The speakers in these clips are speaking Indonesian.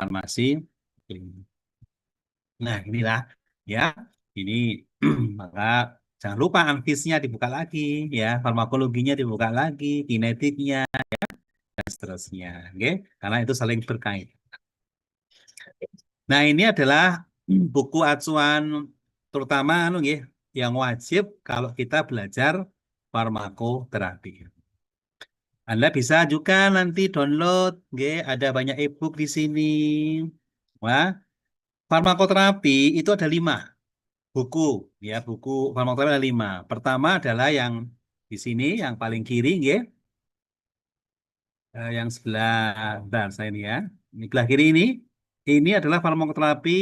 farmasi. Nah, inilah ya. Ini maka jangan lupa anfisnya dibuka lagi ya, farmakologinya dibuka lagi, kinetiknya dan seterusnya. Oke? Karena itu saling berkait. Nah, ini adalah buku acuan terutama nggih, yang wajib kalau kita belajar farmakoterapi. Anda bisa juga nanti download, nggih, ada banyak e-book di sini. Wah, farmakoterapi itu ada 5 buku, ya buku farmakoterapi ada 5. Pertama adalah yang di sini, yang paling kiri, nggih, yang sebelah, bentar, saya ini ya, ini sebelah kiri ini adalah farmakoterapi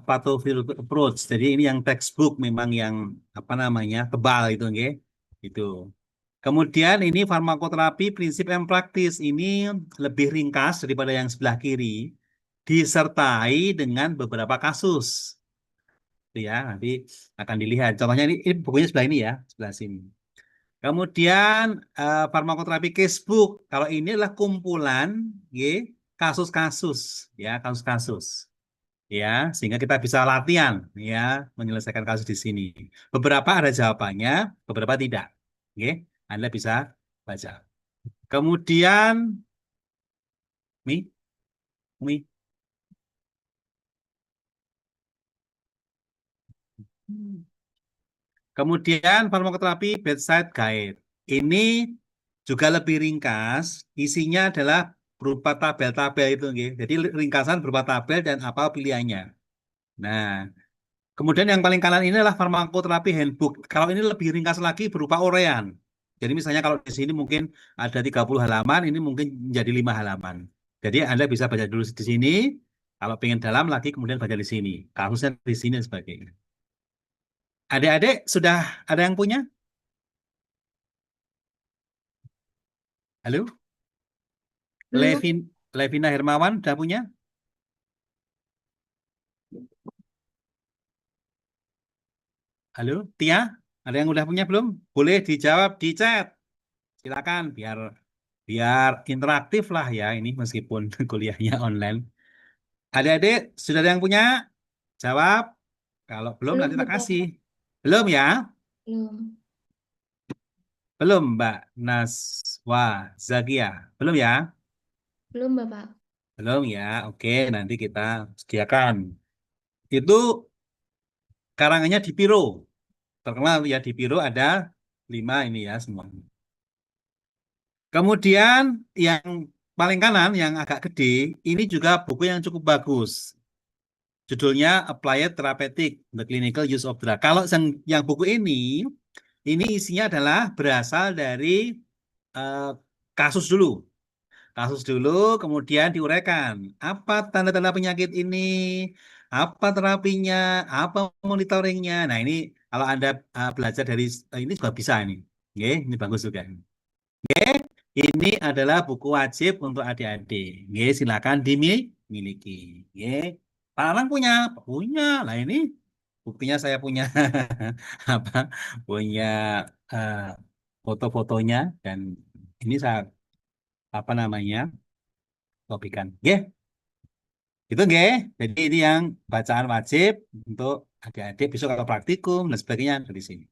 pathophysiological approach. Jadi ini yang textbook, memang yang apa namanya tebal itu, nggih, itu. Kemudian ini farmakoterapi prinsip dan praktis. Ini lebih ringkas daripada yang sebelah kiri, disertai dengan beberapa kasus. Itu ya, nanti akan dilihat. Contohnya ini bukunya sebelah ini ya, sebelah sini. Kemudian farmakoterapi casebook. Kalau ini adalah kumpulan kasus-kasus, ya kasus-kasus, ya sehingga kita bisa latihan, ya menyelesaikan kasus di sini. Beberapa ada jawabannya, beberapa tidak. Oke, Anda bisa baca. Kemudian, Mi, Mi. Kemudian farmakoterapi bedside guide. Ini juga lebih ringkas, isinya adalah berupa tabel-tabel itu, nggih. Jadi ringkasan berupa tabel dan apa pilihannya. Nah, kemudian yang paling kanan ini adalah farmakoterapi handbook. Kalau ini lebih ringkas lagi berupa uraian. Jadi misalnya kalau di sini mungkin ada 30 halaman, ini mungkin menjadi 5 halaman. Jadi Anda bisa baca dulu di sini, kalau pengen dalam lagi kemudian baca di sini. Kasusnya di sini dan sebagainya. Adik-adik sudah ada yang punya? Halo? Belum. Levina Hermawan sudah punya? Halo? Tia? Ada yang udah punya belum? Boleh dijawab di chat. Silakan biar biar interaktif lah ya ini meskipun kuliahnya online. Adik-adik sudah ada yang punya? Jawab. Kalau belum Belum, nanti tak Bapak. kasih. Belum ya? Belum. Belum Mbak Naswa Zakia. Belum ya? Belum, Bapak. Belum ya. Oke, nanti kita sediakan. Itu karangannya di Piro. Terkenal ya di Piro ada 5 ini ya semua. Kemudian yang paling kanan yang agak gede ini juga buku yang cukup bagus. Judulnya Applied Therapeutic, The Clinical Use of Drug. Kalau yang buku ini isinya adalah berasal dari eh, kasus dulu. Kasus dulu, kemudian diuraikan. Apa tanda-tanda penyakit ini? Apa terapinya? Apa monitoringnya? Nah ini kalau Anda belajar dari ini juga bisa ini. Oke, ini bagus juga. Oke, ini adalah buku wajib untuk adik-adik. Oke, silakan dimiliki. Oke, Pak Anang punya? Punya. Lah ini buktinya saya punya apa? Punya eh, foto-fotonya dan ini saya apa namanya? Kopikan. Oke, itu nggih. Jadi ini yang bacaan wajib untuk adik-adik besok kalau praktikum dan sebagainya dari sini.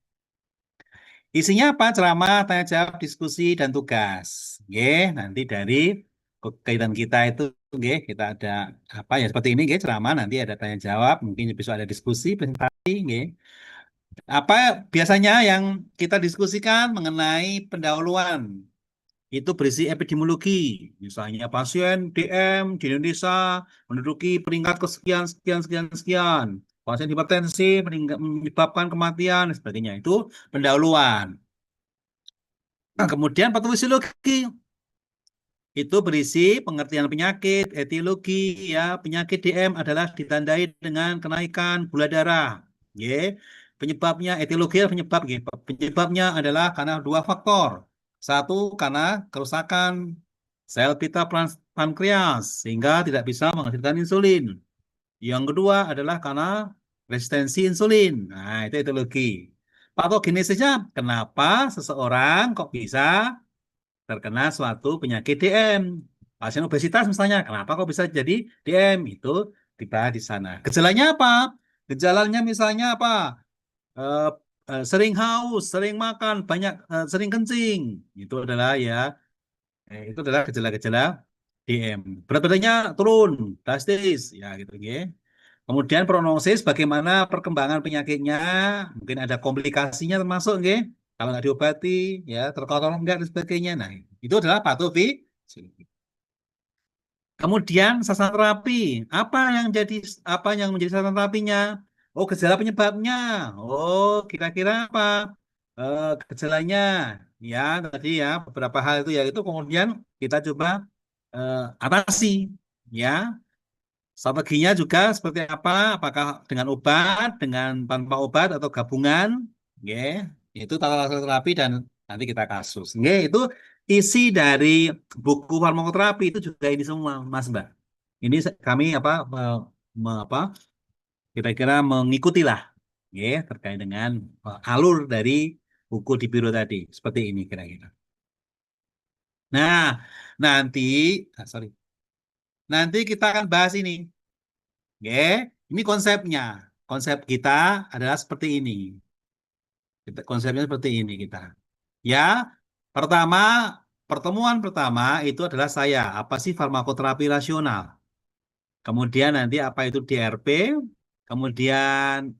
Isinya apa? Ceramah, tanya jawab, diskusi, dan tugas. Nggih, nanti dari kegiatan kita itu nggih, kita ada apa ya seperti ini nggih, ceramah, nanti ada tanya jawab, mungkin besok ada diskusi, presentasi nggih. Apa biasanya yang kita diskusikan mengenai pendahuluan itu berisi epidemiologi. Misalnya pasien DM di Indonesia menduduki peringkat kesekian, sekian, sekian, sekian. Pasien hipertensi menyebabkan kematian dan sebagainya. Itu pendahuluan. Nah, kemudian patofisiologi itu berisi pengertian penyakit, etiologi, ya penyakit DM adalah ditandai dengan kenaikan gula darah. Ya. Penyebabnya etiologi adalah penyebab, ya. Penyebabnya adalah karena 2 faktor. Satu karena kerusakan sel pita pankreas sehingga tidak bisa menghasilkan insulin. Yang kedua adalah karena resistensi insulin. Nah, itu etiologi. Patogenesisnya kenapa seseorang kok bisa terkena suatu penyakit DM. Pasien obesitas misalnya, kenapa kok bisa jadi DM? Itu dibahas di sana. Gejalanya apa? Gejalanya misalnya apa? Eh, sering haus, sering makan, banyak, sering kencing. Itu adalah ya, itu adalah gejala-gejala DM. Berat badannya turun, drastis, ya gitu, ya. Kemudian prognosis bagaimana perkembangan penyakitnya, mungkin ada komplikasinya termasuk, nggih. Kalau nggak diobati, ya terkontrol enggak dan sebagainya. Nah, itu adalah patofisiologi. Kemudian sasaran terapi, apa yang menjadi sasaran terapinya? Oh, gejala penyebabnya. Oh, kira-kira apa? Gejalanya, ya tadi ya beberapa hal itu ya itu kemudian kita coba atasi, ya. Strateginya juga seperti apa? Apakah dengan obat, dengan tanpa obat atau gabungan? Nggih. Itu tata laksana terapi dan nanti kita kasus. Nggih, itu isi dari buku farmakoterapi itu juga ini semua, Mas Mbak. Ini kami apa apa kira-kira mengikuti lah, nggih, terkait dengan alur dari buku di biro tadi. Seperti ini kira-kira. Nah, nanti, sorry, nanti kita akan bahas ini. Oke, ini konsepnya. Konsep kita adalah seperti ini. Konsepnya seperti ini kita. Ya, pertama, pertemuan pertama itu adalah saya. Apa sih farmakoterapi rasional? Kemudian nanti apa itu DRP? Kemudian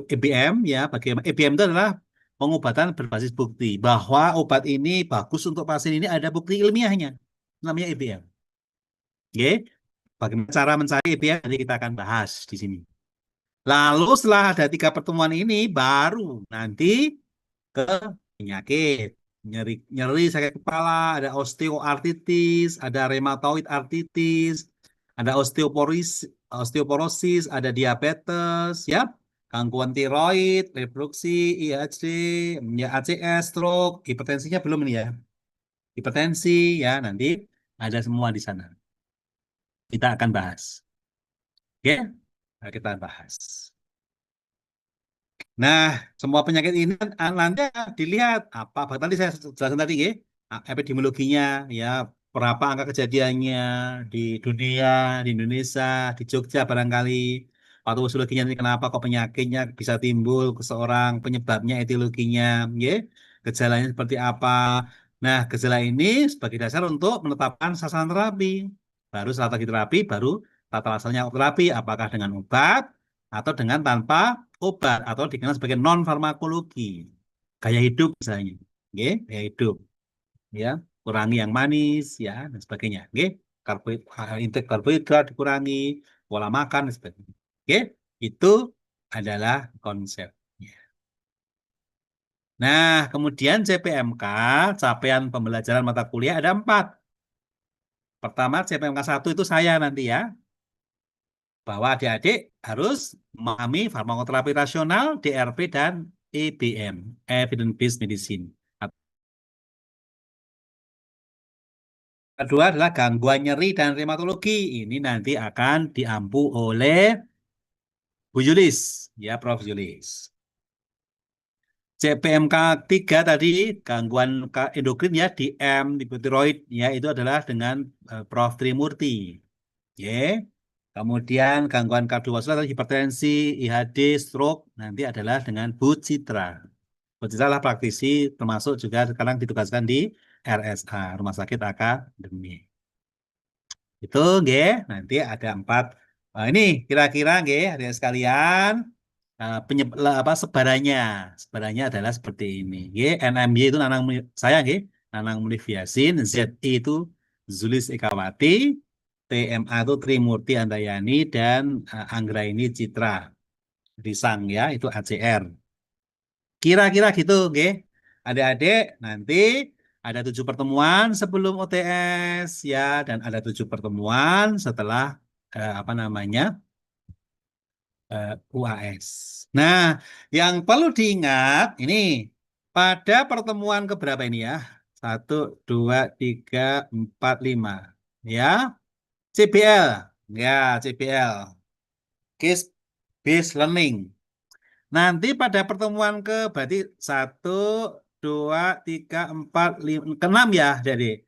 EBM ya. Bagaimana EBM itu adalah pengobatan berbasis bukti bahwa obat ini bagus untuk pasien ini ada bukti ilmiahnya. Namanya EBM. Oke, bagaimana cara mencari EBM? Nanti kita akan bahas di sini. Lalu setelah ada 3 pertemuan ini, baru nanti ke penyakit. Nyeri, nyeri sakit kepala, ada osteoartritis, ada rheumatoid arthritis, ada osteoporosis, ada diabetes, ya, gangguan tiroid, refluksi, IHC, ya, ACS, stroke, hipertensinya belum ini ya. Hipertensi, ya, nanti ada semua di sana. Kita akan bahas. Ya, kita bahas. Nah, semua penyakit ini nanti dilihat apa, tadi saya jelaskan tadi, ya, epidemiologinya, ya, berapa angka kejadiannya di dunia, di Indonesia, di Jogja barangkali, patofisiologinya ini kenapa kok penyakitnya bisa timbul ke seorang, penyebabnya, etiologinya, ya, gejalanya seperti apa. Nah, gejala ini sebagai dasar untuk menetapkan sasaran terapi. Baru strategi terapi, baru tata laksananya terapi, apakah dengan obat atau dengan tanpa obat atau dikenal sebagai non farmakologi, gaya hidup misalnya, oke, gaya hidup, ya, kurangi yang manis, ya, dan sebagainya, oke, intake karbohidrat dikurangi, pola makan dan sebagainya, oke, itu adalah konsepnya. Nah, kemudian CPMK, capaian pembelajaran mata kuliah ada 4. Pertama, CPMK 1 itu saya nanti ya, bahwa adik-adik harus memahami farmakoterapi rasional, DRP, dan EBM, Evidence Based Medicine. Kedua adalah gangguan nyeri dan rheumatologi. Ini nanti akan diampu oleh Bu Yulis, ya Prof. Yulis. CPMK 3 tadi, gangguan endokrin ya, DM, hipotiroid, ya itu adalah dengan Prof. Trimurti. Ya. Kemudian gangguan kardiovaskular, hipertensi, IHD, stroke nanti adalah dengan Bu Citra. Bu Citra lah praktisi, termasuk juga sekarang ditugaskan di RSA, Rumah Sakit Akademi. Itu nggih, nanti ada 4. Nah, ini kira-kira nggih, ada sekalian apa sebarannya. Sebarannya adalah seperti ini. Nggih, NMY itu saya nggih, Nanang Mulyasmin, ZI itu Zulis Ekawati, TMA itu Trimurti Andayani, dan Anggraini Citra Risang, ya, itu ACR. Kira-kira gitu, nggih. Adik-adik, nanti ada 7 pertemuan sebelum OTS, ya, dan ada 7 pertemuan setelah apa namanya UAS. Nah, yang perlu diingat ini pada pertemuan keberapa ini ya? 1, 2, 3, 4, 5. Ya, CBL. Ya, CBL. Case Based Learning. Nanti pada pertemuan berarti 1, 2, 3, 4, 5, ke-6 ya, jadi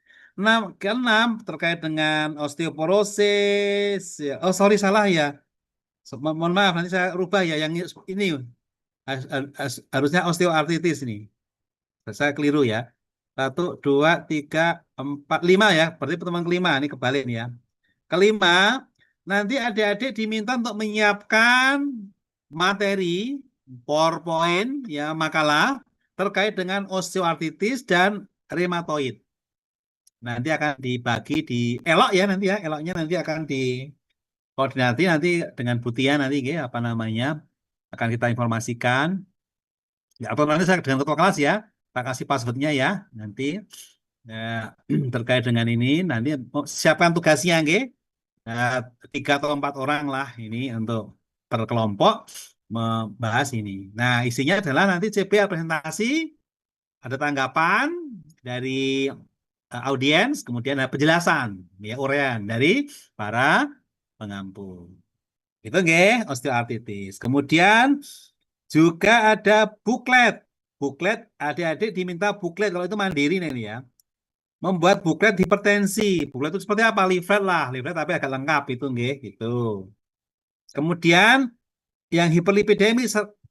keenam terkait dengan osteoporosis. Ya. Oh, sorry salah ya. Mohon maaf, nanti saya rubah ya. Yang ini harusnya osteoartritis ini. Saya keliru ya. Satu, dua, tiga, empat, lima ya. Berarti pertemuan kelima. Ini kebalik nih ya. Kelima, nanti adik-adik diminta untuk menyiapkan materi PowerPoint ya makalah terkait dengan osteoartritis dan rheumatoid. Nanti akan dibagi di elok ya nanti ya. Eloknya nanti akan dikoordinasi nanti dengan Butia nanti ya, apa namanya akan kita informasikan. Ya, atau nanti saya dengan ketua kelas ya. Kita kasih passwordnya ya nanti ya, terkait dengan ini nanti siapkan tugasnya nggih. Nah, 3 atau 4 orang lah ini untuk per kelompok membahas ini. Nah, isinya adalah nanti CPR presentasi, ada tanggapan dari audiens, kemudian ada penjelasan, ya uraian dari para pengampu. Itu nggih, osteoartritis. Kemudian juga ada buklet. Buklet, adik-adik diminta buklet kalau itu mandiri nih ya. Membuat buklet hipertensi. Buklet itu seperti apa? Leaflet lah, leaflet tapi agak lengkap itu nggih, gitu. Kemudian yang hiperlipidemi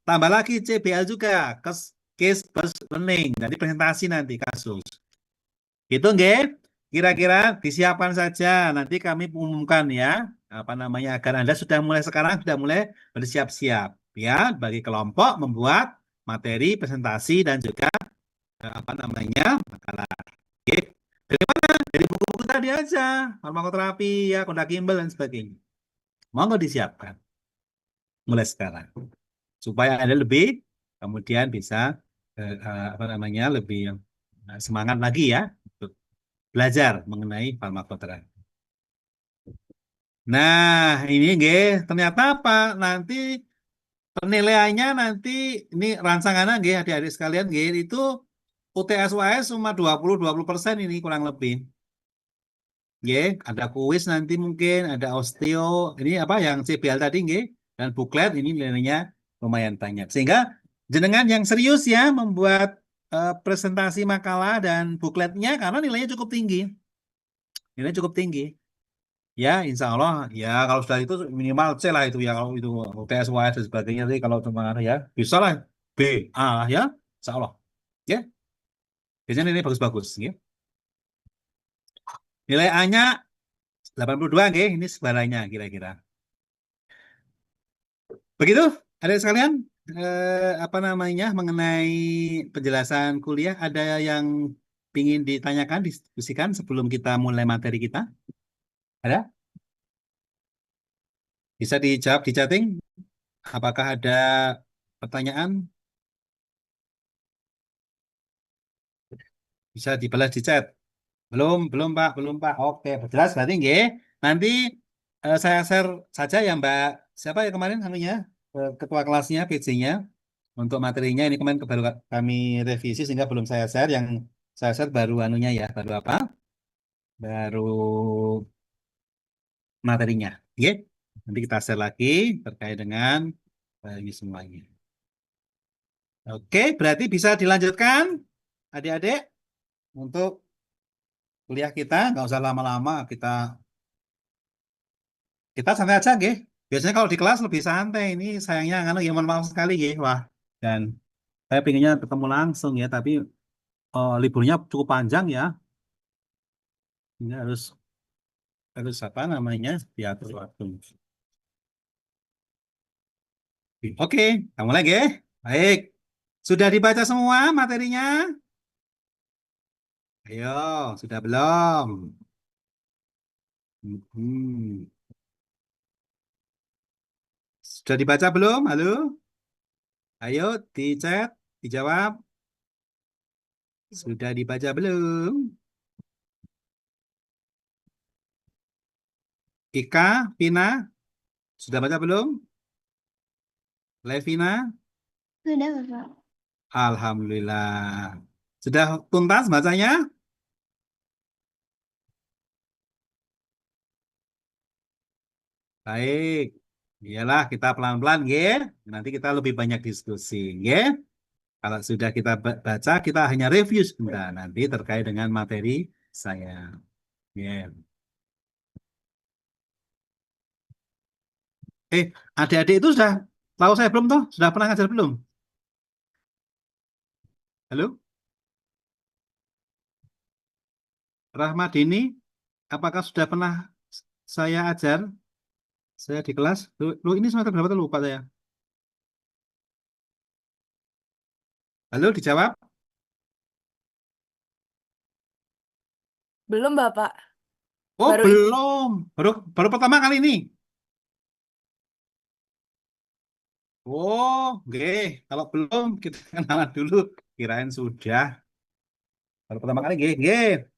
tambah lagi CBL juga, case based learning. Nanti presentasi nanti kasus. Gitu nggih. Kira-kira disiapkan saja. Nanti kami umumkan ya, apa namanya agar Anda sudah mulai sekarang sudah mulai bersiap-siap ya bagi kelompok membuat materi presentasi dan juga apa namanya makalah. Oke. Dari mana? Dari buku-buku tadi aja, farmakoterapi ya, kontak Kimball dan sebagainya. Monggo disiapkan mulai sekarang supaya Anda lebih kemudian bisa apa namanya lebih semangat lagi ya untuk belajar mengenai farmakoterapi. Nah, ini nggih, ternyata apa? Nanti penilaiannya nanti ini rancangannya nggih adik-adik sekalian nggih itu UTS UAS cuma 20% ini kurang lebih. Nggih, ada kuis nanti mungkin, ada osteo, ini apa yang CBL tadi nggih, dan buklet ini nilainya lumayan banyak. Sehingga jenengan yang serius ya membuat presentasi makalah dan bukletnya karena nilainya cukup tinggi. Nilainya cukup tinggi. Ya, insya Allah ya kalau sudah itu minimal C lah itu ya kalau itu UTS, UAS dan sebagainya sih kalau cuma ya bisa lah B, A lah ya, insya Allah. Ya, biasanya ini bagus-bagus ya. Nilai A-nya 82 nggih, ini sebarannya kira-kira. Begitu, ada sekalian apa namanya mengenai penjelasan kuliah ada yang ingin ditanyakan, diskusikan sebelum kita mulai materi kita? Ada? Bisa dijawab di chatting? Apakah ada pertanyaan? Bisa dibalas di chat. Belum, belum Pak, belum Pak. Oke, jelas berarti nggih. Nanti saya share saja ya Mbak. Siapa ya kemarin anunya? Ketua kelasnya, PJ-nya untuk materinya ini kemarin baru kami revisi sehingga belum saya share. Yang saya share baru anunya ya, baru apa? Baru materinya. Oke. Nanti kita share lagi terkait dengan ini semuanya. Oke, berarti bisa dilanjutkan adik-adik untuk kuliah kita. Nggak usah lama-lama, kita santai aja, nggih. Biasanya kalau di kelas lebih santai. Ini sayangnya karena ya mohon maaf sekali, nggih. Wah, dan saya pinginnya ketemu langsung ya, tapi liburnya cukup panjang ya. Ini harus apa namanya diatur waktu. Oke, kamu lagi. Baik, sudah dibaca semua materinya? Ayo, sudah belum? Hmm. Sudah dibaca belum? Halo? Ayo, di chat, dijawab. Sudah dibaca belum? Ika, Vina, sudah baca belum? Levina? Sudah, Bapak. Alhamdulillah. Sudah tuntas bacanya? Baik. Iyalah, kita pelan-pelan, ya. Nanti kita lebih banyak diskusi, ya. Kalau sudah kita baca, kita hanya review sebentar nanti terkait dengan materi saya. Ya. Adik-adik itu sudah tahu saya belum toh? Sudah pernah ngajar belum? Halo, Rahmadini, apakah sudah pernah saya ajar? Saya di kelas. Lu ini semester berapa tuh lupa saya. Halo, dijawab? Belum, Bapak. Oh, Baru ini. belum. Baru baru pertama kali ini. Oh, oke. Kalau belum kita kenalan dulu. Kirain sudah. Baru pertama kali, nggih.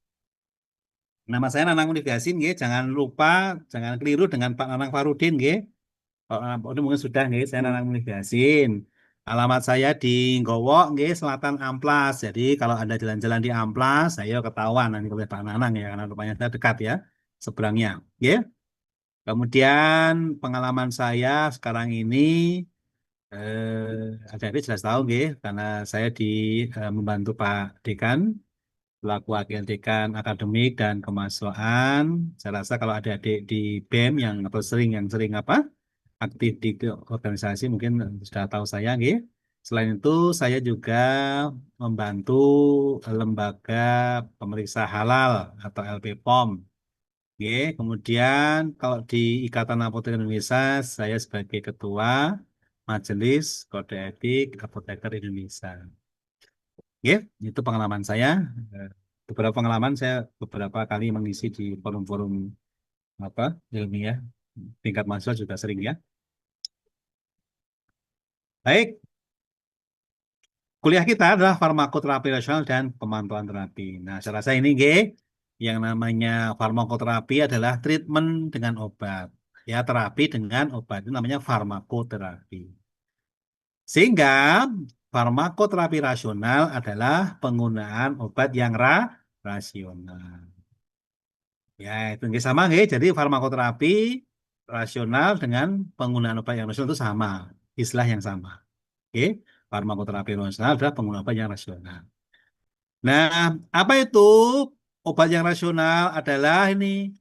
Nama saya Nanang Unigasin, nggih. Jangan lupa, jangan keliru dengan Pak Nanang Farudin, nggih. Pak ini mungkin sudah, nggih. Saya Nanang Unigasin. Alamat saya di Nggowo, nggih, Selatan Amplas. Jadi kalau Anda jalan-jalan di Amplas, saya ketahuan nanti oleh Pak Nanang ya, karena rupanya saya dekat ya, seberangnya, nggih. Kemudian pengalaman saya sekarang ini adik-adik jelas tahu, nggih, karena saya membantu Pak Dekan selaku wakil dekan akademik dan kemahasiswaan. Saya rasa kalau adik-adik di BEM atau yang sering aktif di organisasi mungkin sudah tahu saya, nggih. Selain itu saya juga membantu lembaga pemeriksa halal atau LPPOM. Nggih. Kemudian kalau di Ikatan Apoteker Indonesia saya sebagai ketua Majelis Kode Etik Apoteker Indonesia. Ya, itu pengalaman saya. Eh, Beberapa pengalaman saya beberapa kali mengisi di forum-forum ilmiah tingkat mahasiswa juga sering ya. Baik, kuliah kita adalah farmakoterapi rasional dan pemantauan terapi. Nah, saya rasa ini yang namanya farmakoterapi adalah treatment dengan obat. Ya, terapi dengan obat itu namanya farmakoterapi. Sehingga farmakoterapi rasional adalah penggunaan obat yang rasional. Ya, itu nggih sama nggih. Jadi farmakoterapi rasional dengan penggunaan obat yang rasional itu sama, istilah yang sama. Oke, farmakoterapi rasional adalah penggunaan obat yang rasional. Nah, apa itu obat yang rasional? Adalah ini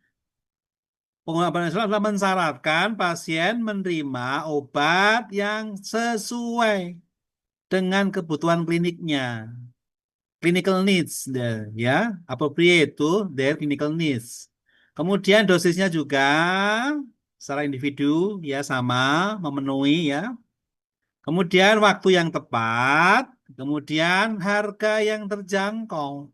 penggunaan obat yang rasional adalah mensyaratkan pasien menerima obat yang sesuai dengan kebutuhan kliniknya. Clinical needs, ya, appropriate to their clinical needs. Kemudian dosisnya juga secara individu ya sama memenuhi ya. Kemudian waktu yang tepat, kemudian harga yang terjangkau.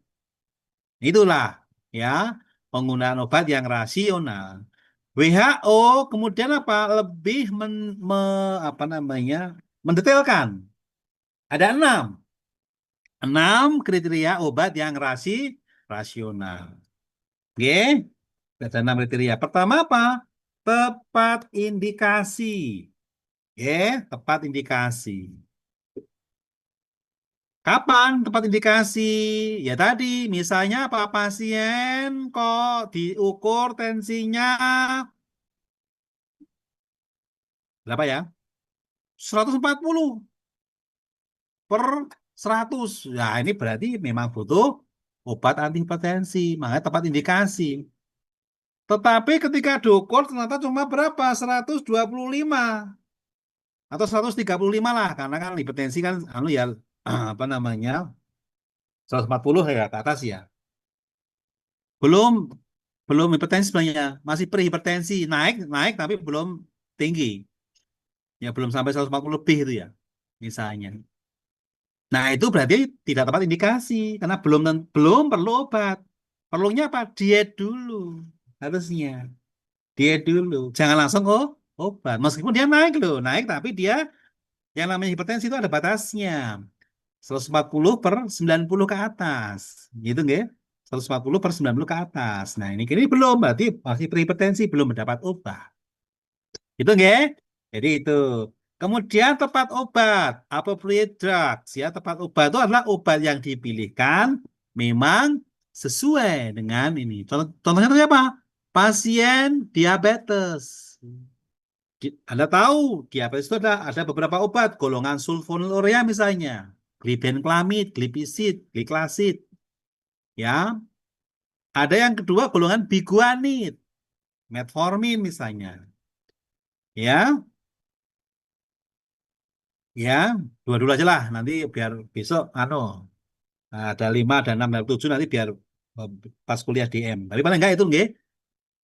Itulah ya penggunaan obat yang rasional. WHO kemudian lebih mendetailkan. Ada enam kriteria obat yang rasional. Oke, ada 6 kriteria. Pertama apa? Tepat indikasi. Oke, tepat indikasi. Kapan tepat indikasi? Ya tadi, misalnya apa pasien kok diukur tensinya berapa ya? 140 per 100. Nah, ini berarti memang butuh obat antihipertensi, makanya tepat indikasi. Tetapi ketika diukur ternyata cuma berapa? 125 atau 135 lah, karena kan hipertensi kan ya apa namanya? 140 ya ke atas ya. Belum belum hipertensi sebenarnya, masih prehipertensi, naik naik tapi belum tinggi. Ya belum sampai 140 lebih itu ya. Misalnya. Nah, itu berarti tidak tepat indikasi karena belum perlu obat. Perlunya apa? Diet dulu. Harusnya. Diet dulu. Jangan langsung obat. Meskipun dia naik loh, naik tapi dia yang namanya hipertensi itu ada batasnya. 140 per 90 ke atas. Gitu nggak? 140 per 90 ke atas. Nah, ini belum, berarti masih prehipertensi, belum mendapat obat. Itu nggak? Jadi itu. Kemudian tepat obat, appropriate drugs. Ya, tepat obat itu adalah obat yang dipilihkan memang sesuai dengan ini. Contohnya itu apa? Pasien diabetes. Anda tahu, diabetes itu ada beberapa obat, golongan sulfonylurea misalnya, glibenclamid, glipisid, gliclazid, ya. Ada yang kedua golongan biguanid, metformin misalnya. Ya, ya, dua-dua aja lah. Nanti biar besok, ada 5, ada 6, ada 7 nanti biar eh, pas kuliah DM. Tapi paling enggak itu, nggih.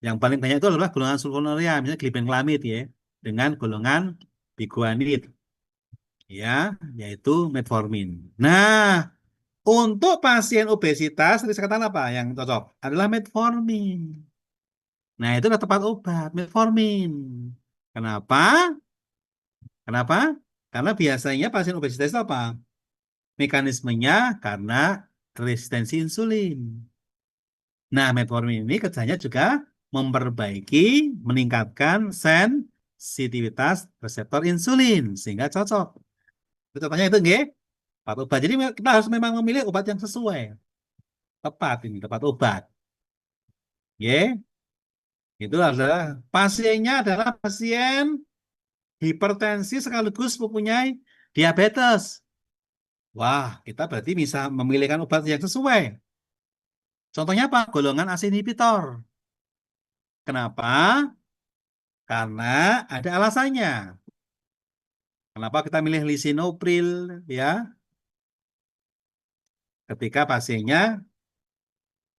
Yang paling banyak itu adalah golongan sulfonylurea, misalnya glibenclamid ya, dengan golongan biguanid, ya, yaitu metformin. Nah, untuk pasien obesitas, tadi saya katakan apa yang cocok? Adalah metformin. Nah, itu adalah tepat obat, metformin. Kenapa? Kenapa? Karena biasanya pasien obesitas itu apa? Mekanismenya karena resistensi insulin. Nah, metformin ini kerjanya juga memperbaiki, meningkatkan sensitivitas reseptor insulin, sehingga cocok. Itu contohnya itu, nggih. Tepat obat. Jadi kita harus memang memilih obat yang sesuai. Tepat ini, tepat obat. Ya, itu adalah pasiennya adalah pasien hipertensi sekaligus mempunyai diabetes. Wah, kita berarti bisa memilihkan obat yang sesuai. Contohnya apa? Golongan ACE inhibitor. Kenapa? Karena ada alasannya. Kenapa kita milih lisinopril ya? Ketika pasiennya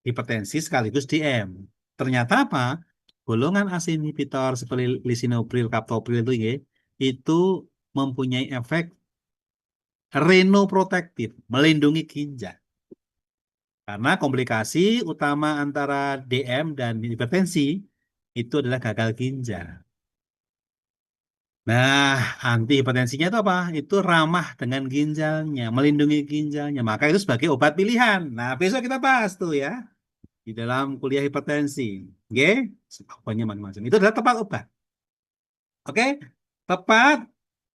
hipertensi sekaligus DM. Ternyata apa? Golongan ACE inhibitor seperti lisinopril, captopril itu ya, itu mempunyai efek renoprotektif, melindungi ginjal. Karena komplikasi utama antara DM dan hipertensi itu adalah gagal ginjal. Nah, anti hipertensinya itu apa? Itu ramah dengan ginjalnya, melindungi ginjalnya. Maka itu sebagai obat pilihan. Nah, besok kita bahas tuh ya di dalam kuliah hipertensi. Oke? Obatnya macam-macam. Itu adalah tepat obat. Oke? Tepat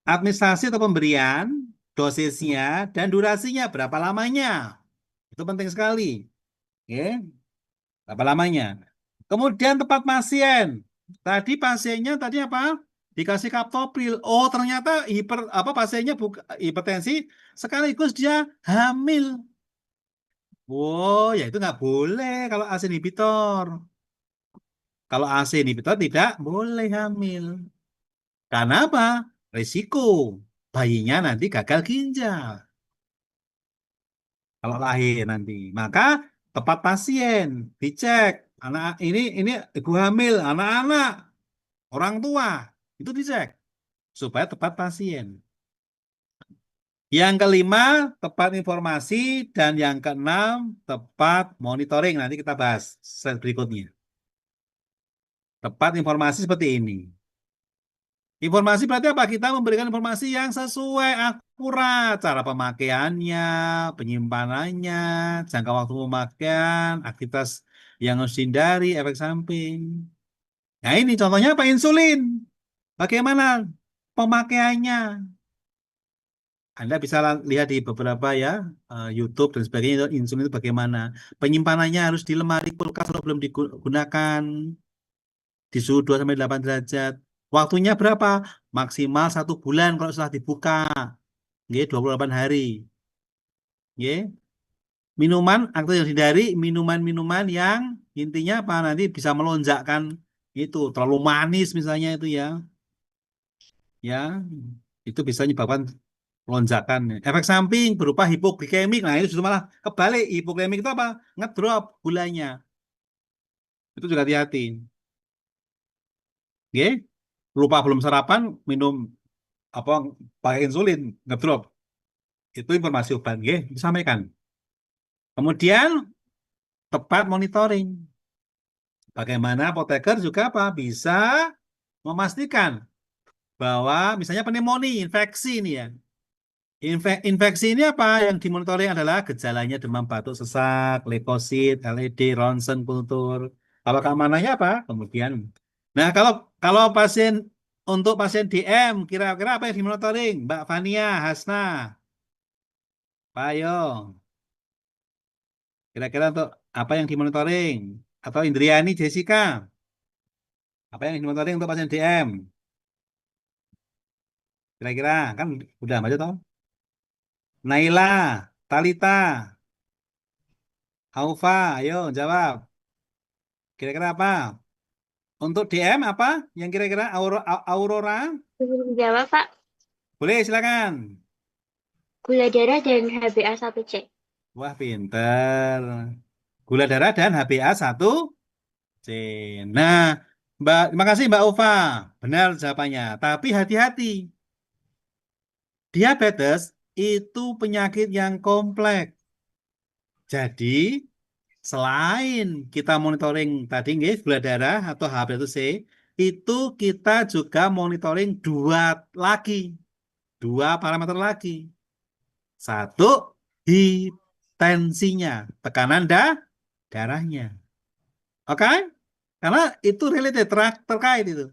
administrasi atau pemberian, dosisnya, dan durasinya. Berapa lamanya? Itu penting sekali. Oke? Berapa lamanya? Kemudian tempat pasien. Tadi pasiennya tadi apa? Dikasih kaptopril. Oh, ternyata pasiennya buka, hipertensi sekaligus dia hamil. Wow, ya itu nggak boleh kalau ACE inhibitor. Kalau ACE inhibitor tidak boleh hamil. Karena apa? Risiko bayinya nanti gagal ginjal kalau lahir nanti. Maka tepat pasien dicek. Anak ini ibu hamil, anak-anak, orang tua itu dicek supaya tepat pasien. Yang kelima, tepat informasi dan yang keenam, tepat monitoring. Nanti kita bahas slide berikutnya. Tepat informasi seperti ini. Informasi berarti apa? Kita memberikan informasi yang sesuai, akurat. Cara pemakaiannya, penyimpanannya, jangka waktu pemakaian, aktivitas yang harus dihindari, efek samping. Nah ini contohnya apa? Insulin. Bagaimana pemakaiannya? Anda bisa lihat di beberapa ya, YouTube dan sebagainya, insulin itu bagaimana. Penyimpanannya harus di lemari kulkas kalau belum digunakan. Di suhu 2 sampai 8 derajat. Waktunya berapa? Maksimal 1 bulan kalau setelah dibuka. Nggih, 28 hari. Nggih. Minuman atau yang dihindari minuman-minuman yang intinya apa? Nanti bisa melonjakkan itu, terlalu manis misalnya itu ya. Ya, itu bisa menyebabkan lonjakan. Efek samping berupa hipoglikemik. Nah, itu justru malah kebalik. Hipoglikemik itu apa? Ngedrop gulanya. Itu juga hati-hati. Nggih. Lupa belum sarapan, minum apa pakai insulin ngedrop. Itu informasi obat, nggih, disampaikan. Kemudian tepat monitoring. Bagaimana apoteker juga apa bisa memastikan bahwa misalnya pneumonia, infeksi ini ya. Infeksi ini apa yang dimonitoring adalah gejalanya demam batuk sesak, leukosit, LED, ronsen kultur. Kalau keamanannya apa? Kemudian, nah kalau untuk pasien DM kira-kira apa yang dimonitoring? Mbak Fania, Hasna, Pak Yo. Kira-kira untuk apa yang dimonitoring? Atau Indriani, Jessica, apa yang dimonitoring untuk pasien DM? Kira-kira kan udah baca toh? Naila, Talita, Aufa, ayo jawab. Kira-kira apa? Untuk DM apa? Yang kira-kira Aurora? Belum jawab, Pak. Boleh, silakan. Gula darah dan HbA1c. Wah, pinter. Gula darah dan HbA1c. Nah, terima kasih Mbak Ova. Benar jawabannya. Tapi hati-hati. Diabetes itu penyakit yang kompleks. Jadi, selain kita monitoring tadi nggih, gula darah atau HbA1c, itu kita juga monitoring dua parameter lagi. Satu, hipertensinya, tekanan darahnya. Oke? Karena itu related, terkait itu.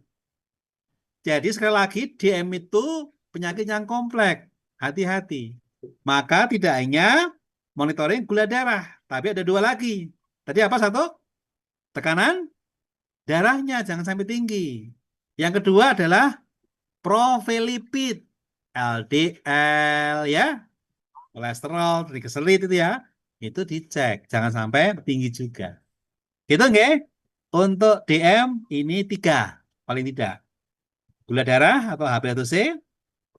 Jadi sekali lagi, DM itu penyakit yang kompleks. Hati-hati. Maka tidak hanya monitoring gula darah, tapi ada dua lagi. Tadi apa satu? Tekanan darahnya jangan sampai tinggi. Yang kedua adalah profil lipid, LDL ya, kolesterol, trigliserid itu ya, itu dicek, jangan sampai tinggi juga. Gitu nggih? Untuk DM ini tiga, paling tidak. Gula darah atau HbA1c,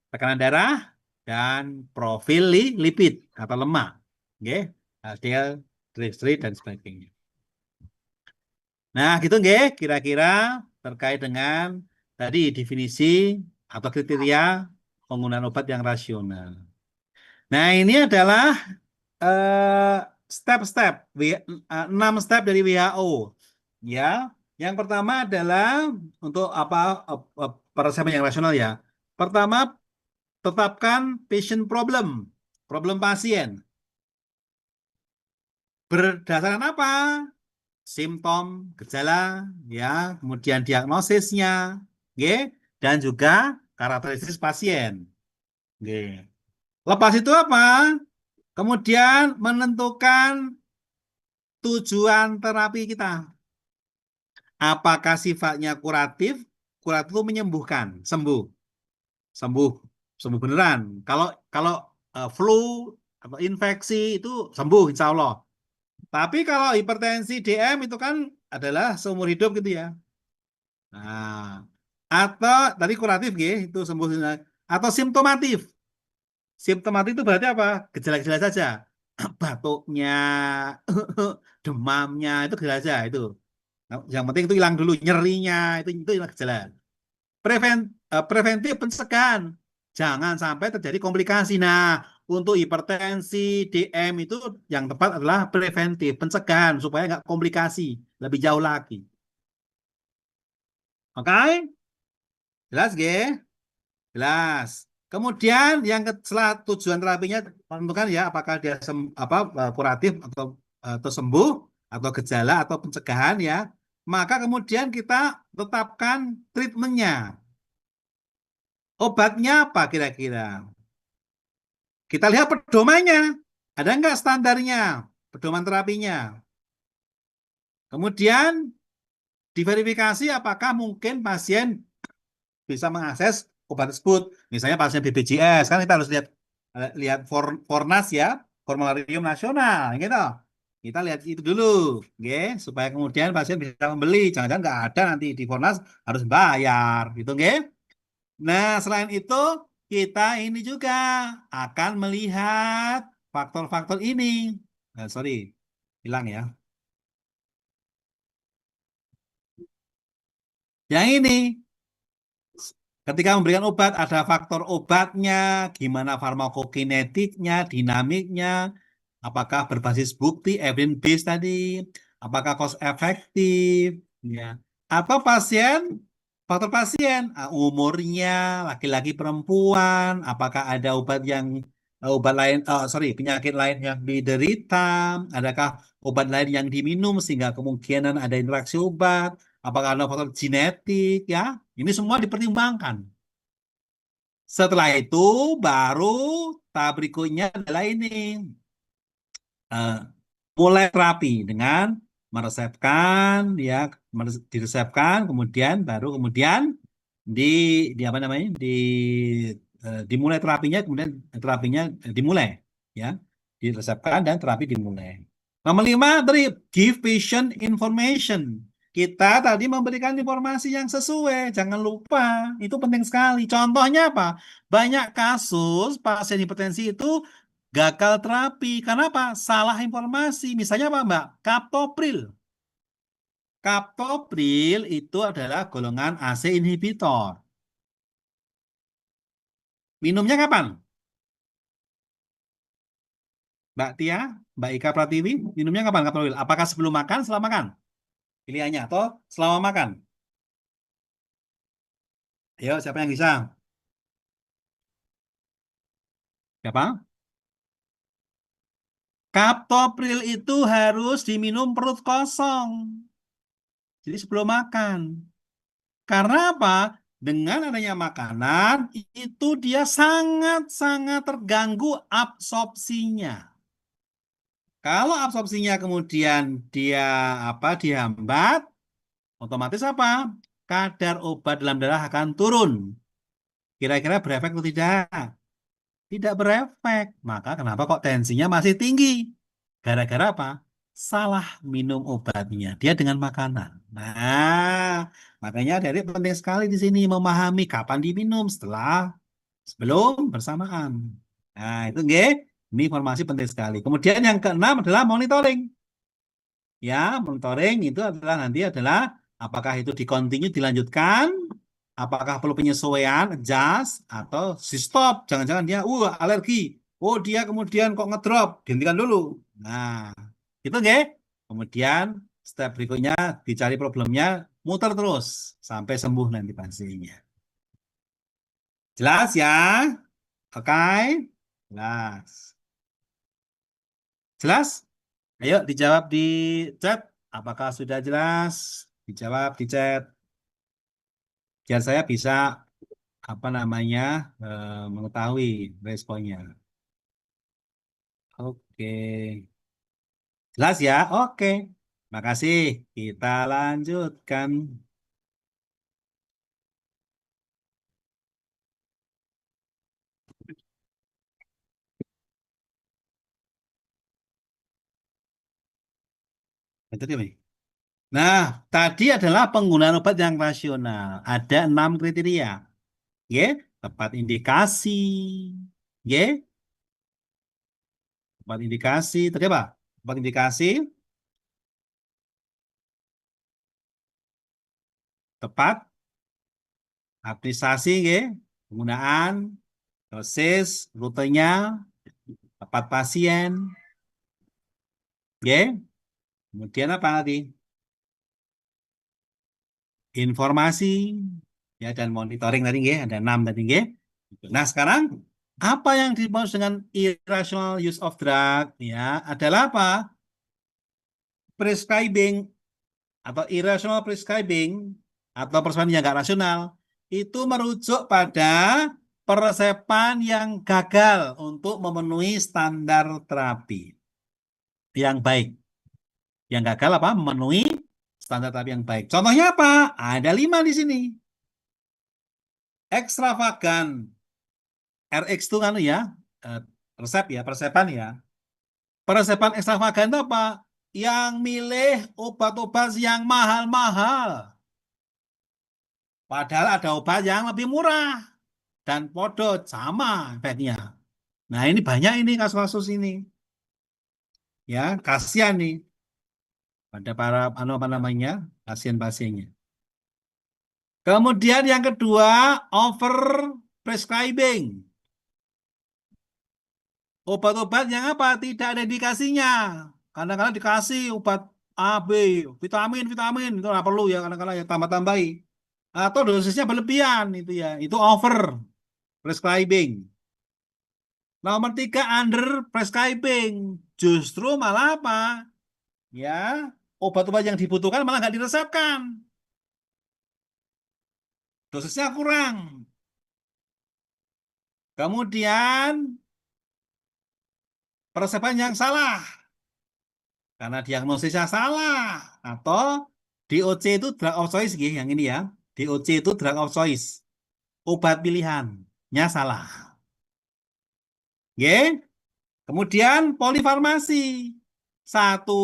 tekanan darah, dan profil lipid atau lemak. Nggih? LDL, trigliserid, dan sebagainya. Nah, gitu nggih, kira-kira terkait dengan tadi definisi atau kriteria penggunaan obat yang rasional. Nah, ini adalah eh, step-step, 6 step dari WHO. Ya, yang pertama adalah untuk apa persiapan yang rasional ya. Pertama, tetapkan patient problem pasien. Berdasarkan apa? Simptom, gejala, ya, kemudian diagnosisnya, oke, dan juga karakteristik pasien. Oke. Lepas itu apa? Kemudian menentukan tujuan terapi kita. Apakah sifatnya kuratif? Kuratif itu menyembuhkan, sembuh, sembuh, sembuh beneran. Kalau kalau flu atau infeksi itu sembuh, insya Allah. Tapi kalau hipertensi DM itu kan adalah seumur hidup gitu ya. Nah, atau tadi kuratif gitu, itu sembuh atau simptomatif. Simptomatik itu berarti apa? Gejala-gejala saja. Batuknya, demamnya itu gejala saja itu. Nah, yang penting itu hilang dulu, nyerinya itu hilang gejala. Preventif pencegahan. Jangan sampai terjadi komplikasi. Nah, untuk hipertensi, DM itu yang tepat adalah preventif, pencegahan supaya nggak komplikasi lebih jauh lagi. Oke? Jelas, G? Jelas. Kemudian setelah tujuan terapinya menentukan ya apakah dia kuratif atau sembuh atau gejala atau pencegahan ya. Maka kemudian kita tetapkan treatmentnya. Obatnya apa kira-kira? Kita lihat pedomannya. Ada nggak standarnya? Pedoman terapinya. Kemudian diverifikasi apakah mungkin pasien bisa mengakses obat tersebut. Misalnya pasien BPJS, kan kita harus lihat lihat Fornas ya, Formularium Nasional, gitu. Kita lihat itu dulu, supaya kemudian pasien bisa membeli. Jangan-jangan nggak ada nanti di Fornas harus bayar, gitu, Nah, selain itu kita ini juga akan melihat faktor-faktor ini. Sorry, hilang ya. Yang ini, ketika memberikan obat, ada faktor obatnya, gimana farmakokinetiknya, dinamiknya, apakah berbasis bukti, evidence base tadi, apakah cost efektif, ya, atau faktor pasien, umurnya, laki-laki perempuan, apakah ada obat lain, penyakit lain yang diderita, adakah obat lain yang diminum sehingga kemungkinan ada interaksi obat, apakah ada faktor genetik, ya, ini semua dipertimbangkan. Setelah itu baru tahap berikutnya adalah ini. Eh, Mulai terapi dengan meresepkan ya, diresepkan kemudian di apa namanya dimulai terapinya, kemudian terapinya dimulai ya, diresepkan dan terapi dimulai. Nomor 5 tadi give patient information. kita tadi memberikan informasi yang sesuai. Jangan lupa, itu penting sekali. Contohnya apa? Banyak kasus pasien hipertensi itu gagal terapi. Karena apa? Salah informasi. Misalnya apa, Mbak? Captopril. Captopril itu adalah golongan AC inhibitor. Minumnya kapan? Mbak Tia, Mbak Ika Pratiwi, minumnya kapan Captopril? Apakah sebelum makan, setelah makan? Pilihannya atau selama makan? Ayo, siapa yang bisa? Siapa? Captopril itu harus diminum perut kosong. Jadi sebelum makan. Karena apa? Dengan adanya makanan, itu dia sangat-sangat terganggu absorpsinya. Kalau absorpsinya kemudian dia dihambat, otomatis apa? Kadar obat dalam darah akan turun. Kira-kira berefek atau tidak? Tidak berefek. Maka kenapa kok tensinya masih tinggi? Gara-gara apa? Salah minum obatnya. Dia dengan makanan. Nah, makanya dari penting sekali di sini memahami kapan diminum sebelum bersamaan. Nah, itu nggih. Ini informasi penting sekali. Kemudian yang keenam adalah monitoring. Ya, monitoring itu adalah apakah itu dilanjutkan, apakah perlu penyesuaian, adjust, atau si stop. Jangan-jangan dia, alergi. Oh, dia kemudian kok ngedrop, dihentikan dulu. Nah, itu nggih. Kemudian step berikutnya dicari problemnya, muter terus sampai sembuh nanti pasiennya. Jelas ya? Oke? Jelas. Jelas? Ayo dijawab di chat. Apakah sudah jelas? Dijawab di chat. Biar saya bisa mengetahui responnya. Oke. Jelas ya? Oke. Makasih. Kita lanjutkan. Lanjut ya, Mi? Nah, tadi adalah penggunaan obat yang rasional. Ada 6 kriteria. Ya, tepat indikasi. Ya, tepat indikasi. Tadi apa? Tepat indikasi, tepat administrasi, ya. Penggunaan, dosis, rutenya, tepat pasien. Ya, kemudian apa tadi? Informasi, ya, dan monitoring tadi, ya. Ada 6 tadi, ya. Nah, sekarang apa yang dimaksud dengan irrational use of drug, ya, adalah apa? Prescribing atau irrational prescribing atau prescribing yang nggak rasional itu merujuk pada peresepan yang gagal untuk memenuhi standar terapi yang baik. Yang gagal apa? Memenuhi standar terapi yang baik. Contohnya apa? Ada 5 di sini. Ekstravagan RX itu kan ya, eh, resep ya, peresepan ya. Peresepan ekstravagan itu apa? Yang milih obat-obat yang mahal-mahal. Padahal ada obat yang lebih murah dan podo sama efeknya. Nah, ini banyak ini kasus-kasus ini. Ya, kasihan nih pada para pasien-pasiennya. Kemudian yang kedua, over prescribing. Obat-obat yang apa? Tidak ada indikasinya. Kadang-kadang dikasih obat A, B, vitamin, itu nggak perlu ya, kadang-kadang ya tambah-tambahi. Atau dosisnya berlebihan itu ya, itu over prescribing. Nomor 3, under prescribing. Justru malah apa? Ya, obat-obat yang dibutuhkan malah nggak diresepkan. Dosisnya kurang. Kemudian peresepan yang salah. Karena diagnosisnya salah. Atau DOC itu drug of choice, yang ini ya. DOC itu drug of choice. Obat pilihannya salah. Kemudian polifarmasi. satu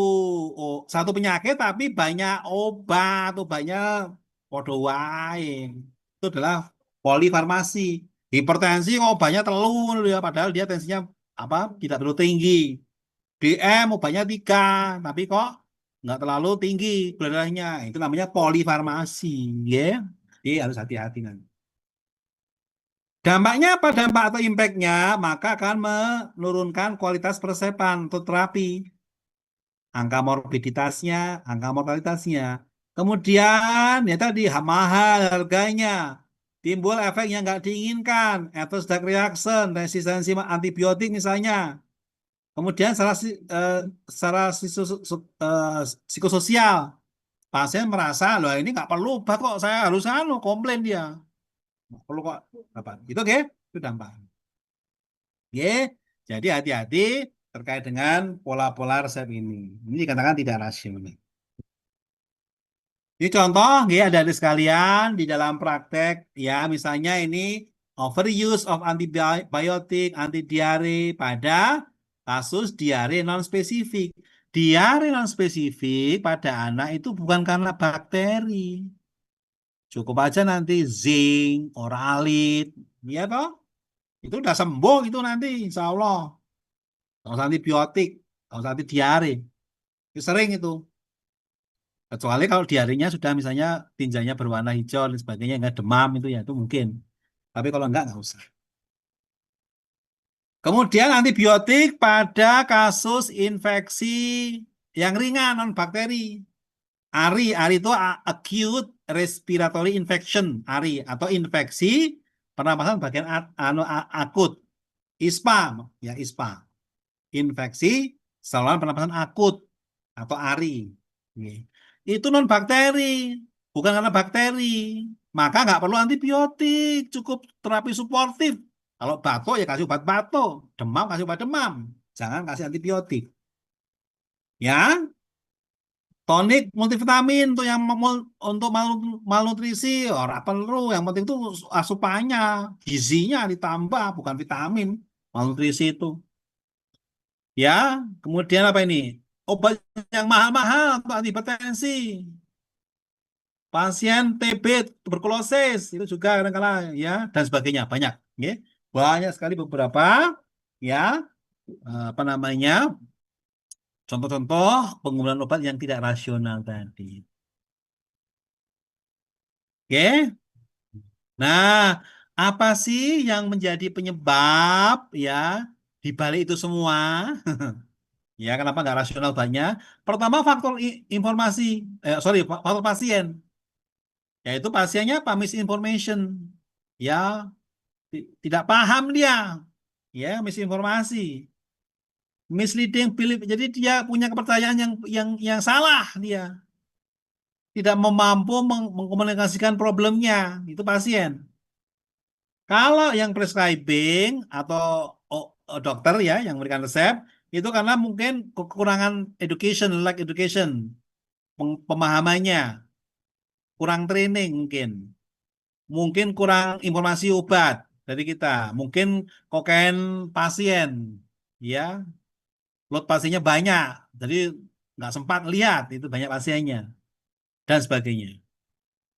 satu penyakit tapi banyak obat atau banyak podo wae. Itu adalah polifarmasi. Hipertensi obatnya telur ya, padahal dia tensinya apa tidak terlalu tinggi. DM obatnya 3, tapi kok nggak terlalu tinggi gula darahnya. Itu namanya polifarmasi, ya. Jadi harus hati-hati nanti. Dampaknya apa? Dampak atau impactnya, maka akan menurunkan kualitas persepan untuk terapi, angka morbiditasnya, angka mortalitasnya. Kemudian ya tadi mahal harganya, timbul efek yang nggak diinginkan, adverse drug reaction, resistensi antibiotik misalnya. Kemudian secara psikososial, pasien merasa loh ini nggak perlu obat kok, saya harus komplain dia, nggak perlu kok apa itu, oke, itu dampak. Oke, jadi hati-hati terkait dengan pola-pola resep ini. Ini dikatakan tidak rasional. Ini contoh, ya ada sekalian di dalam praktek, ya misalnya ini overuse of antibiotik, anti diare pada kasus diare non-spesifik. Diare non-spesifik pada anak itu bukan karena bakteri. Cukup aja nanti zinc, oralit, ya toh? Itu udah sembuh itu nanti, insya Allah. Nggak usah antibiotik, nggak usah anti diare. Itu sering itu. Kecuali kalau diarenya sudah misalnya tinjanya berwarna hijau dan sebagainya, nggak demam itu ya, itu mungkin. Tapi kalau nggak usah. Kemudian antibiotik pada kasus infeksi yang ringan non bakteri. ARI itu acute respiratory infection, ARI atau infeksi pernapasan bagian akut. ISPA, ya ISPA. Infeksi saluran pernapasan akut atau ARI. Itu non bakteri, bukan karena bakteri. Maka nggak perlu antibiotik, cukup terapi suportif. Kalau batuk ya kasih obat batuk, demam kasih obat demam, jangan kasih antibiotik. Ya, tonik multivitamin untuk yang untuk malnutrisi, orang perlu. Yang penting itu asupannya, gizinya ditambah, bukan vitamin. Malnutrisi itu. Ya, kemudian apa ini? Obat yang mahal-mahal untuk antihipertensi. Pasien TB, tuberkulosis itu juga kadang-kadang ya dan sebagainya banyak. Ya. Banyak sekali beberapa ya apa namanya contoh-contoh penggunaan obat yang tidak rasional tadi. Oke. Nah, apa sih yang menjadi penyebab ya di balik itu semua? Ya, kenapa nggak rasional banyak? Pertama faktor informasi, faktor pasien, yaitu pasiennya apa? Misinformation, ya tidak paham dia, ya misinformasi, misleading belief. Jadi dia punya kepercayaan yang salah, dia tidak mampu mengkomunikasikan problemnya, itu pasien. Kalau yang prescribing atau dokter ya yang memberikan resep itu karena mungkin kekurangan education, lack education, pemahamannya, kurang training mungkin. Mungkin kurang informasi obat dari kita. Mungkin kokain pasien, ya, load pasiennya banyak, jadi nggak sempat lihat itu banyak pasiennya dan sebagainya.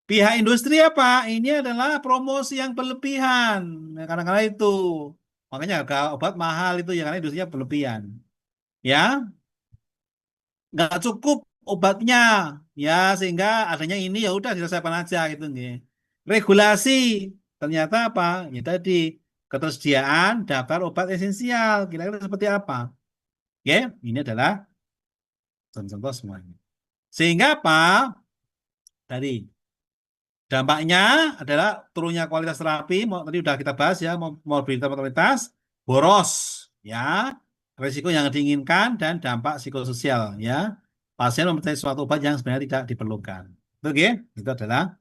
Pihak industri apa? Ini adalah promosi yang berlebihan. Nah, kadang-kadang itu. Makanya harga obat mahal itu ya karena industrinya berlebihan. Ya, nggak cukup obatnya. Ya, sehingga adanya ini ya udah diselesaikan aja gitu nggih. Regulasi ternyata apa? Ya tadi ketersediaan daftar obat esensial. Kira-kira seperti apa? Ya, ini adalah contoh semuanya. Sehingga apa? Tadi dampaknya adalah turunnya kualitas terapi, tadi udah kita bahas ya, morbiditas mortalitas, boros, ya, risiko yang diinginkan dan dampak psikososial, ya. Pasien mempercayai suatu obat yang sebenarnya tidak diperlukan. Oke, itu adalah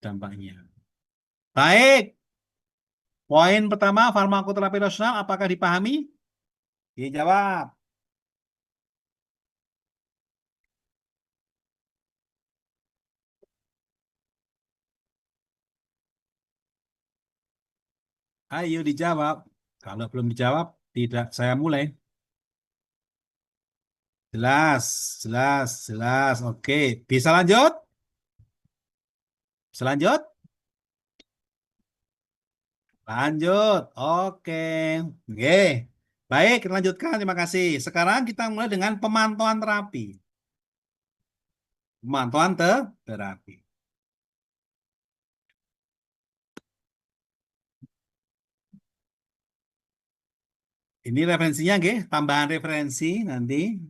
dampaknya. Baik, poin pertama farmakoterapi rasional apakah dipahami? Dijawab. Ayo dijawab. Kalau belum dijawab, tidak saya mulai. Jelas, jelas, jelas. Oke, bisa lanjut? Bisa lanjut? Lanjut. Oke. Oke. Baik, kita lanjutkan. Terima kasih. Sekarang kita mulai dengan pemantauan terapi. Pemantauan terapi. Ini referensinya, nggih, tambahan referensi nanti.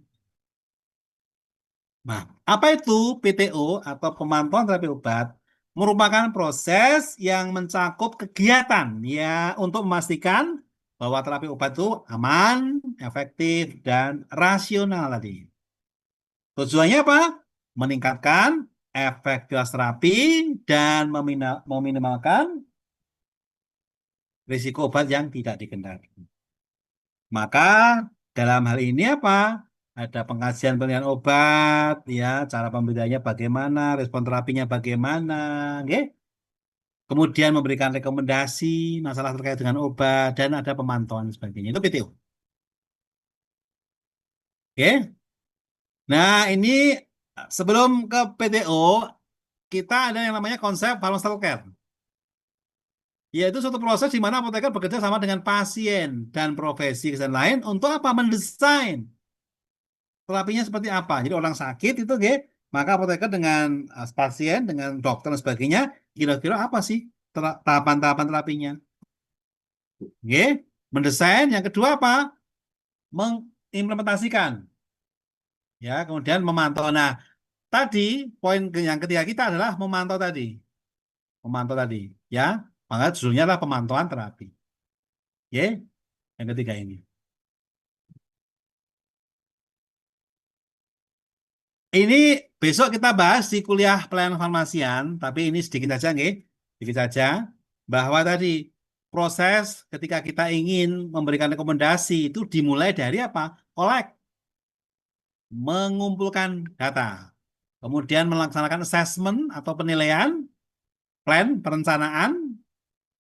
Nah, apa itu PTO atau pemantauan terapi obat? Merupakan proses yang mencakup kegiatan ya untuk memastikan bahwa terapi obat itu aman, efektif, dan rasional tadi. Tujuannya apa? Meningkatkan efektivitas terapi dan meminimalkan risiko obat yang tidak dikendaki. Maka dalam hal ini apa? Ada pengkajian penilaian obat, ya, cara pembedanya bagaimana, respon terapinya bagaimana, oke? Kemudian memberikan rekomendasi masalah terkait dengan obat dan ada pemantauan dan sebagainya. Itu PTO. Oke? Nah, ini sebelum ke PTO, kita ada yang namanya konsep pharmaceutical care. Yaitu suatu proses di mana apoteker bekerja sama dengan pasien dan profesi kesehatan lain untuk apa? Mendesain terapinya seperti apa. Jadi orang sakit itu, maka apoteker dengan pasien, dengan dokter dan sebagainya, kira-kira apa sih tahapan-tahapan terapinya? Mendesain. Yang kedua apa? Mengimplementasikan. Ya, kemudian memantau. Nah, tadi poin yang ketiga kita adalah memantau tadi. Memantau tadi, ya. Maka judulnya adalah pemantauan terapi. Oke, yang ketiga ini. Ini besok kita bahas di kuliah pelayanan farmasian, tapi ini sedikit saja, nggih. Sedikit saja bahwa tadi proses ketika kita ingin memberikan rekomendasi itu dimulai dari apa? Collect, mengumpulkan data, kemudian melaksanakan assessment atau penilaian, plan, perencanaan,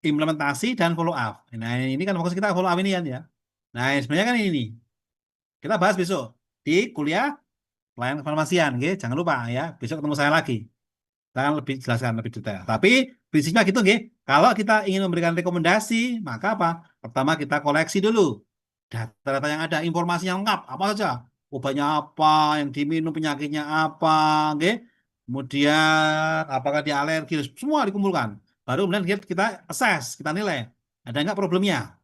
implementasi, dan follow up. Nah, ini kan fokus kita follow up ini kan ya. Nah, sebenarnya kan ini kita bahas besok di kuliah pelayanan farmasian, nggih. Jangan lupa ya, besok ketemu saya lagi. Kita akan lebih jelaskan lebih detail. Tapi prinsipnya gitu, nggih. Kalau kita ingin memberikan rekomendasi, maka apa? Pertama kita koleksi dulu data-data yang ada, informasi yang lengkap, apa saja, obatnya apa, yang diminum penyakitnya apa, nggih. Kemudian apakah dia alergi, semua dikumpulkan. Baru kemudian kita assess, kita nilai, ada nggak problemnya,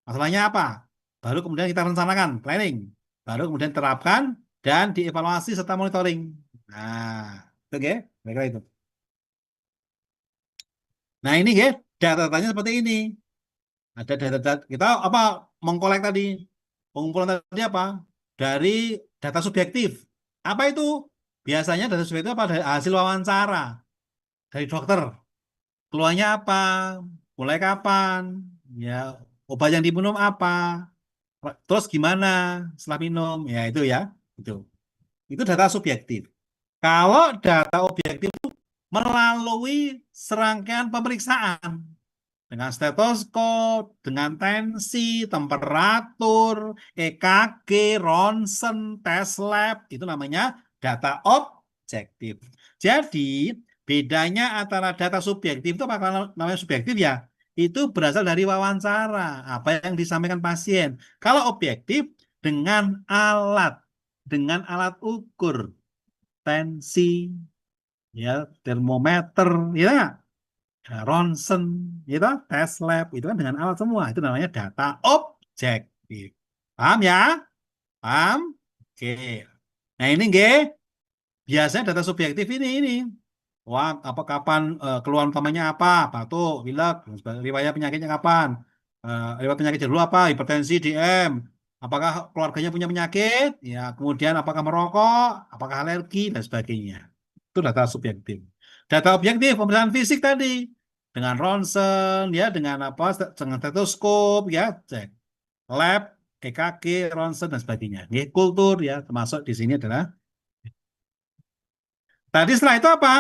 masalahnya apa. Baru kemudian kita rencanakan, planning. Baru kemudian terapkan dan dievaluasi serta monitoring. Nah, itu, nggih, kira-kira itu. Nah, ini, nggih, data-datanya seperti ini. Ada data kita apa mengkolek tadi, pengumpulan tadi apa? Dari data subjektif. Apa itu? Biasanya data subjektif apa? Dari hasil wawancara dari dokter. Keluarnya apa? Mulai kapan? Ya, obat yang diminum apa? Terus gimana setelah minum? Ya, itu ya. Itu. Itu data subjektif. Kalau data objektif itu melalui serangkaian pemeriksaan dengan stetoskop, dengan tensi, temperatur, EKG, ronsen, tes lab, itu namanya data objektif. Jadi, bedanya antara data subjektif itu apa namanya subjektif ya? Itu berasal dari wawancara, apa yang disampaikan pasien. Kalau objektif dengan alat ukur, tensi, ya, termometer, ya, ronsen, gitu, tes lab, itu kan dengan alat semua. Itu namanya data objektif. Paham ya? Paham? Oke. Nah, ini, nggih, biasanya data subjektif ini. Wah, apa kapan keluhan utamanya apa? Batuk, pilek, riwayat penyakitnya kapan? Riwayat penyakit dulu apa? Hipertensi, DM. Apakah keluarganya punya penyakit? Ya, kemudian apakah merokok? Apakah alergi dan sebagainya. Itu data subjektif. Data objektif pemeriksaan fisik tadi dengan ronsen, ya, dengan apa? Dengan stetoskop, ya, cek lab, EKG, ronsen dan sebagainya. Ini kultur, ya, termasuk di sini adalah. Tadi setelah itu apa?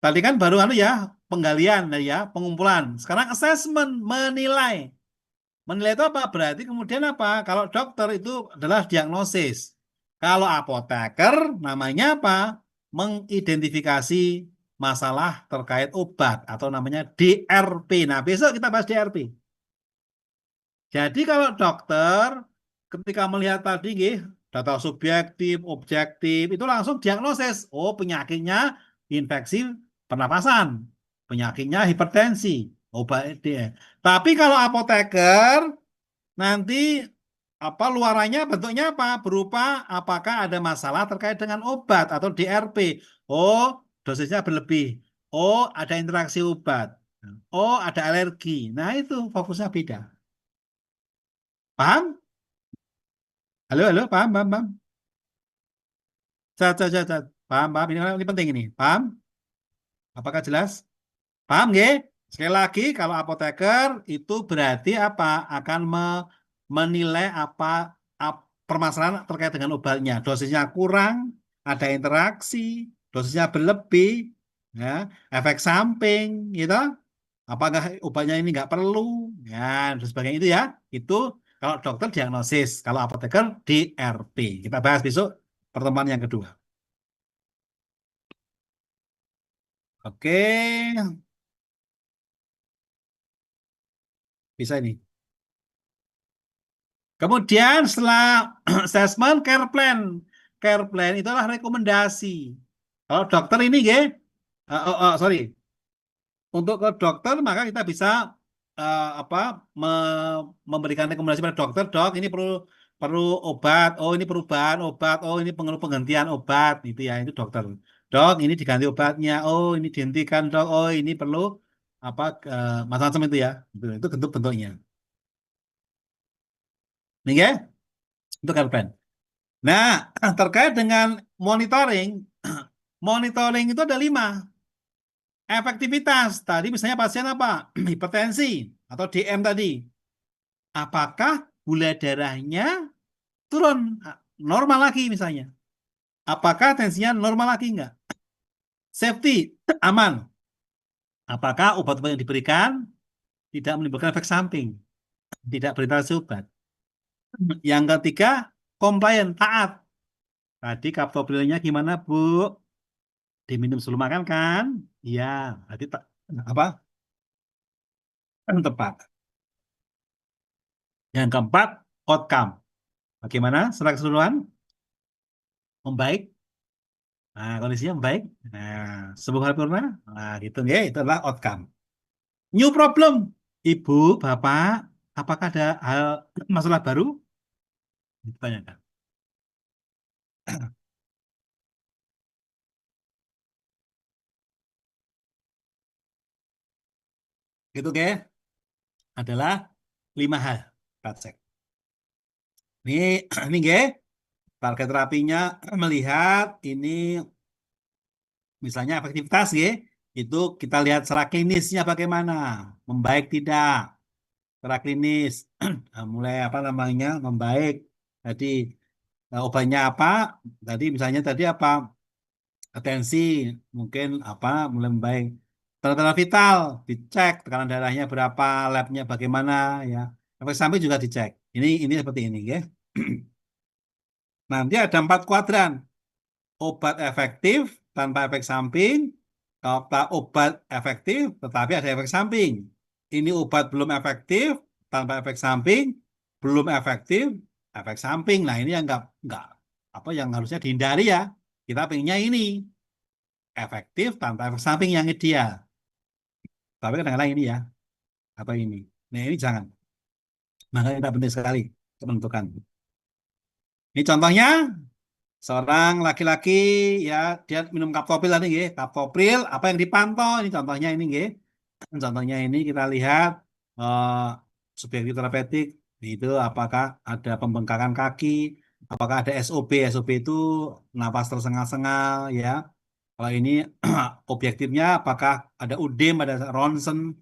Tadi kan baru ya penggalian ya, pengumpulan. Sekarang assessment, menilai. Menilai itu apa? Berarti kemudian apa? Kalau dokter itu adalah diagnosis. Kalau apoteker namanya apa? Mengidentifikasi masalah terkait obat atau namanya DRP. Nah, besok kita bahas DRP. Jadi kalau dokter ketika melihat tadi nggih, data subjektif, objektif itu langsung diagnosis. Oh, penyakitnya infeksi pernapasan, penyakitnya hipertensi, obat dia. Tapi kalau apoteker nanti apa luarannya bentuknya apa? Berupa apakah ada masalah terkait dengan obat atau DRP. Oh, dosisnya berlebih. Oh, ada interaksi obat. Oh, ada alergi. Nah, itu fokusnya beda. Paham? Halo, halo, paham, paham, paham. Cat. Paham, paham. Ini penting ini. Paham? Apakah jelas? Paham, nggih? Sekali lagi, kalau apoteker itu berarti apa? Akan menilai apa permasalahan terkait dengan obatnya. Dosisnya kurang, ada interaksi, dosisnya berlebih, ya, efek samping, gitu. Apakah obatnya ini nggak perlu, ya, dan sebagainya itu ya. Itu kalau dokter diagnosis, kalau apoteker DRP. Kita bahas besok pertemuan yang kedua. Oke, bisa ini. Kemudian setelah assessment care plan. Care plan itu adalah rekomendasi. Kalau dokter ini ya, sorry, untuk ke dokter maka kita bisa apa memberikan rekomendasi pada dokter, dok ini perlu perlu obat, oh ini perubahan obat, oh ini perlu penggantian obat, itu ya itu dokter. Dok ini diganti obatnya, oh ini dihentikan dok, oh ini perlu apa macam-macam itu ya, itu bentuk-bentuknya. Nih ya, itu care plan. Nah, terkait dengan monitoring, monitoring itu ada 5. Efektivitas, tadi misalnya pasien apa? Hipertensi atau DM tadi. Apakah gula darahnya turun? Normal lagi misalnya. Apakah tensinya normal lagi enggak? Safety, aman. Apakah obat-obat yang diberikan tidak menimbulkan efek samping? Tidak berinteraksi obat. Yang ketiga, compliant, taat. Tadi kaptoprilnya gimana, Bu? Diminum sebelum makan kan? Iya, berarti apa? Tepat. Yang keempat, outcome. Bagaimana secara keseluruhan? Membaik. Nah, kondisinya membaik. Nah, sembuh paripurna. Nah, gitu ya, itu adalah outcome. New problem. Ibu, Bapak, apakah ada hal masalah baru? Ditanyakan. Gitu, oke? Adalah 5 hal. Kita cek. Ini, ini, oke? Target terapinya melihat ini misalnya efektivitas ya, itu kita lihat secara klinisnya bagaimana, membaik tidak, secara klinis, mulai apa namanya, membaik. Tadi obatnya apa? Tadi misalnya tadi apa? Atensi, mungkin apa? Mulai membaik. Tanda-tanda vital dicek, tekanan darahnya berapa, labnya bagaimana, ya. Efek samping juga dicek. Ini seperti ini, ya. Nanti ada 4 kuadran. Obat efektif tanpa efek samping, obat efektif tetapi ada efek samping. Ini obat belum efektif tanpa efek samping, belum efektif, efek samping. Nah ini yang nggak apa yang harusnya dihindari ya. Kita pengennya ini efektif tanpa efek samping yang ideal. Tapi kadang-kadang ini ya apa ini. Nah ini jangan. Maka kita penting sekali untuk menentukan. Ini contohnya seorang laki-laki ya dia minum kaptopril tadi nggih. Kaptopril apa yang dipantau ini contohnya ini nggih. Contohnya ini kita lihat eh, subjektif terapeutik itu apakah ada pembengkakan kaki, apakah ada SOP. SOP itu napas tersengal-sengal ya. Kalau ini objektifnya apakah ada UDEM, ada ronsen.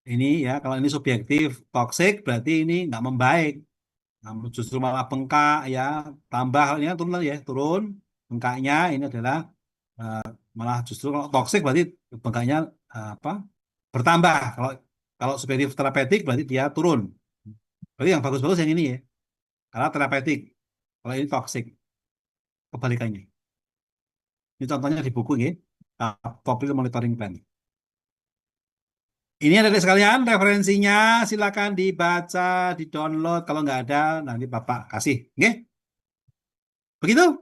Ini ya kalau ini subjektif toksik berarti ini nggak membaik. Namun justru malah bengkak ya, tambah ini kan turun lagi ya, turun bengkaknya ini adalah eh, malah justru kalau toksik berarti bengkaknya apa bertambah. Kalau kalau subjektif terapeutik berarti dia turun. Berarti yang bagus-bagus yang ini ya, karena terapeutik. Kalau ini toxic, kebalikannya. Ini contohnya di buku ya, Appropriate Monitoring Plan. Ini ada sekalian referensinya, silakan dibaca, di-download. Kalau nggak ada, nanti Bapak kasih. Oke? Begitu?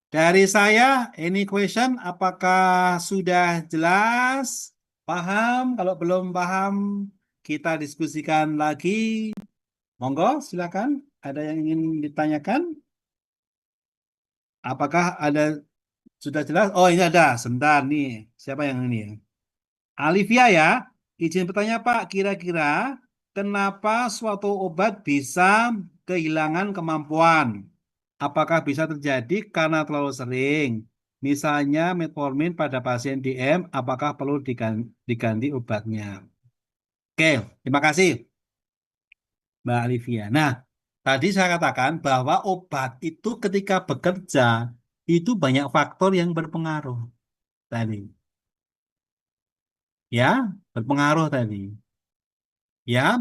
Dari saya, any question, apakah sudah jelas? Paham? Kalau belum paham, kita diskusikan lagi. Monggo, silakan. Ada yang ingin ditanyakan? Apakah ada sudah jelas? Oh, ini ada. Sebentar nih. Siapa yang ini ya? Alivia ya. Izin bertanya Pak, kira-kira kenapa suatu obat bisa kehilangan kemampuan? Apakah bisa terjadi karena terlalu sering? Misalnya metformin pada pasien DM, apakah perlu diganti obatnya? Oke, terima kasih Mbak Alivia. Nah, tadi saya katakan bahwa obat itu ketika bekerja itu banyak faktor yang berpengaruh tadi. Ya, berpengaruh tadi. Ya,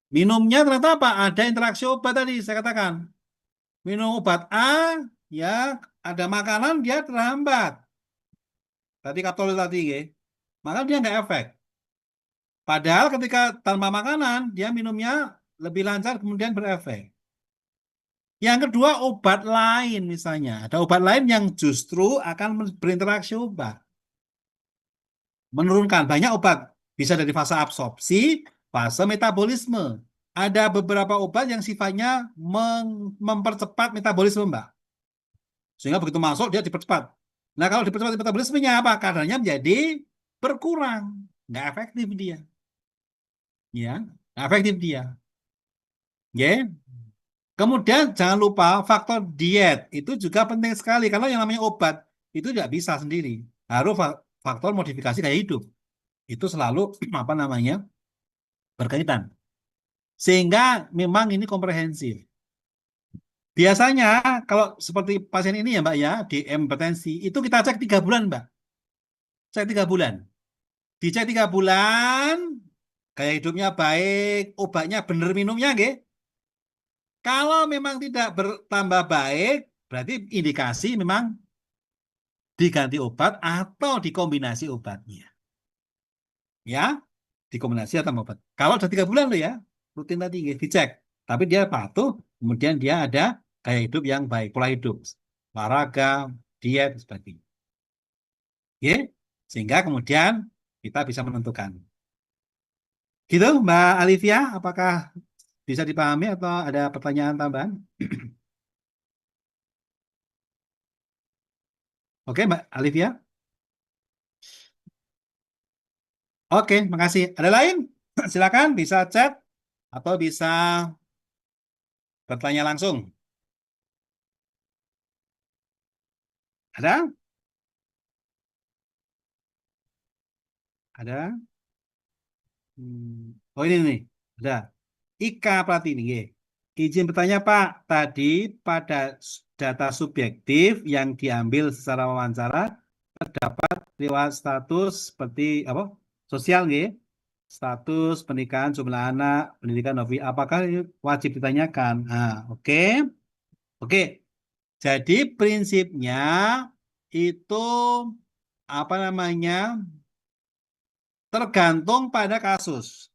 minumnya ternyata apa? Ada interaksi obat tadi saya katakan. Minum obat A, ya ada makanan dia terhambat. Tadi kaptol tadi, ya. Maka dia nggak efek. Padahal ketika tanpa makanan, dia minumnya lebih lancar kemudian berefek. Yang kedua, obat lain misalnya. Ada obat lain yang justru akan berinteraksi obat. Menurunkan banyak obat. Bisa dari fase absorpsi, fase metabolisme. Ada beberapa obat yang sifatnya mempercepat metabolisme, Mbak. Sehingga begitu masuk, dia dipercepat. Nah, kalau dipercepat metabolismenya apa? Kadarnya menjadi berkurang. Nggak efektif dia. Ya, nggak efektif dia. Ya. Kemudian jangan lupa faktor diet itu juga penting sekali karena yang namanya obat itu tidak bisa sendiri. Harus faktor modifikasi gaya hidup. Itu selalu apa namanya? Berkaitan. Sehingga memang ini komprehensif. Biasanya kalau seperti pasien ini ya Mbak ya, DM hipertensi, itu kita cek 3 bulan Mbak. Cek 3 bulan. Dicek 3 bulan, gaya hidupnya baik, obatnya bener minumnya, nggih. Kalau memang tidak bertambah baik, berarti indikasi memang diganti obat atau dikombinasi obatnya. Ya, dikombinasi atau obat. Kalau sudah 3 bulan loh ya, rutin tadi nggih, dicek. Tapi dia patuh, kemudian dia ada gaya hidup yang baik, pola hidup, olahraga, diet, dan sebagainya. Oke? Sehingga kemudian kita bisa menentukan. Gitu, Mbak Alivia, apakah bisa dipahami atau ada pertanyaan tambahan? Oke, Mbak Alivia. Oke, makasih. Ada lain? Silakan bisa chat atau bisa bertanya langsung. Ada? Ada? Oh ini nih. Ada. Ika Pratini. Nggih. Izin bertanya Pak, tadi pada data subjektif yang diambil secara wawancara terdapat riwayat status seperti apa? Sosial nggih. Status pernikahan, jumlah anak, pendidikan, hobi, apakah ini wajib ditanyakan? Nah, oke. Oke. Jadi prinsipnya itu apa namanya? Tergantung pada kasus.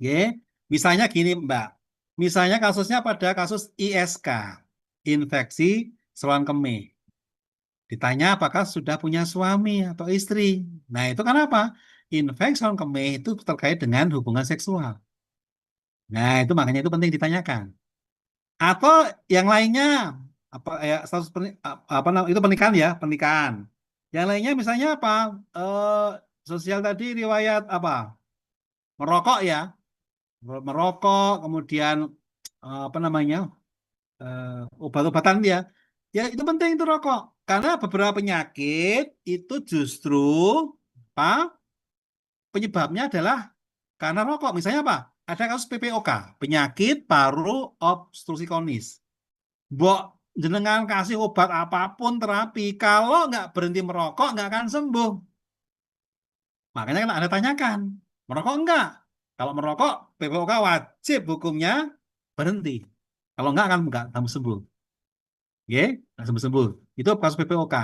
Ya, misalnya gini, Mbak. Misalnya kasusnya pada kasus ISK, infeksi saluran kemih. Ditanya apakah sudah punya suami atau istri. Nah, itu kan apa? Infeksi saluran kemih itu terkait dengan hubungan seksual. Nah, itu makanya itu penting ditanyakan. Atau yang lainnya apa ya status apa namanya itu pernikahan ya, pernikahan. Yang lainnya misalnya apa? Eh, sosial tadi riwayat apa? Merokok ya, merokok, kemudian apa namanya obat-obatan dia, ya itu penting itu rokok karena beberapa penyakit itu justru apa penyebabnya adalah karena rokok. Misalnya apa? Ada kasus PPOK, penyakit paru obstruksi kronis. Mbok jenengan kasih obat apapun terapi, kalau nggak berhenti merokok nggak akan sembuh. Makanya kan ada tanyakan, merokok enggak? Kalau merokok, PPOK wajib hukumnya berhenti. Kalau enggak sembuh-sembuh. Oke, nggak sembuh-sembuh. Itu kasus PPOK.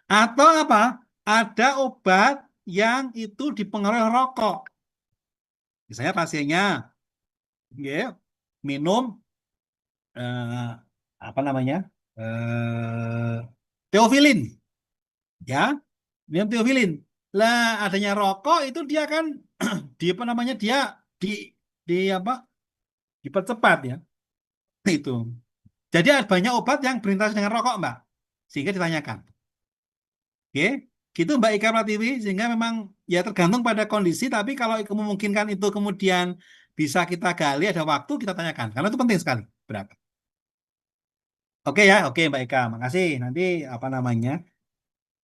Atau apa? Ada obat yang itu dipengaruhi oleh rokok. Misalnya pasiennya ya, minum eh, apa namanya? Teofilin, ya, minum teofilin. Lah adanya rokok itu dia kan di apa namanya? Dia di apa? Dipercepat ya. Itu. Jadi ada banyak obat yang berinteraksi dengan rokok, Mbak. Sehingga ditanyakan. Oke, gitu Mbak Ika Pratiwi, sehingga memang ya tergantung pada kondisi, tapi kalau memungkinkan itu kemudian bisa kita gali, ada waktu kita tanyakan, karena itu penting sekali. Berapa? Oke ya, oke Mbak Ika, makasih. Nanti apa namanya?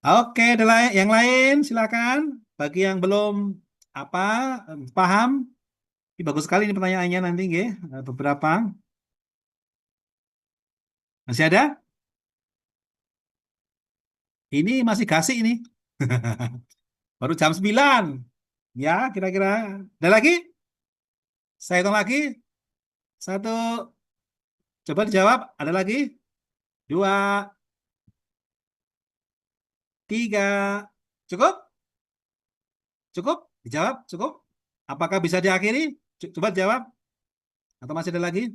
Oke, ada yang lain silakan. Bagi yang belum apa paham, ini bagus sekali ini pertanyaannya nanti, nggih. Beberapa masih ada? Ini masih gasik ini. Baru jam 9. Ya, kira-kira. Ada lagi? Saya hitung lagi. Satu. Coba dijawab. Ada lagi? Dua, tiga. Cukup? Cukup? Dijawab? Cukup? Apakah bisa diakhiri? Coba dijawab. Atau masih ada lagi?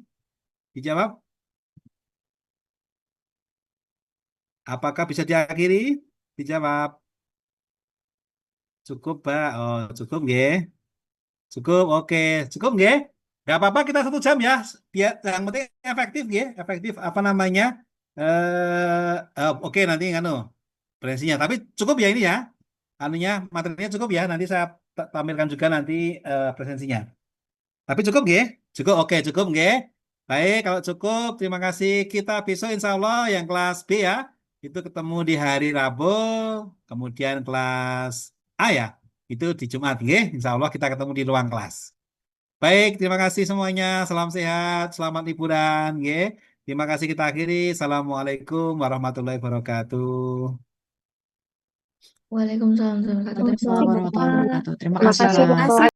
Dijawab. Apakah bisa diakhiri? Dijawab. Cukup, Pak. Oh, cukup, nggih. Cukup, oke. Cukup, nggih. Gak apa-apa, kita 1 jam ya. Biar yang penting efektif, nggih. Efektif, apa namanya? Oke, nanti nganu. Presensinya. Tapi cukup ya ini ya. Anunya, materinya cukup ya. Nanti saya tampilkan juga nanti presensinya. Tapi cukup nggih? Cukup, oke cukup nggih. Baik, kalau cukup, terima kasih. Kita besok insya Allah yang kelas B ya, itu ketemu di hari Rabu, kemudian kelas A ya, itu di Jumat nggih. Insya Allah kita ketemu di ruang kelas. Baik, terima kasih semuanya. Salam sehat, selamat liburan nggih. Terima kasih kita akhiri. Assalamualaikum warahmatullahi wabarakatuh. Waalaikumsalam warahmatullahi Waalaikumsalam wabarakatuh. Terima Terima kasih, kasih, Kak. Bapak.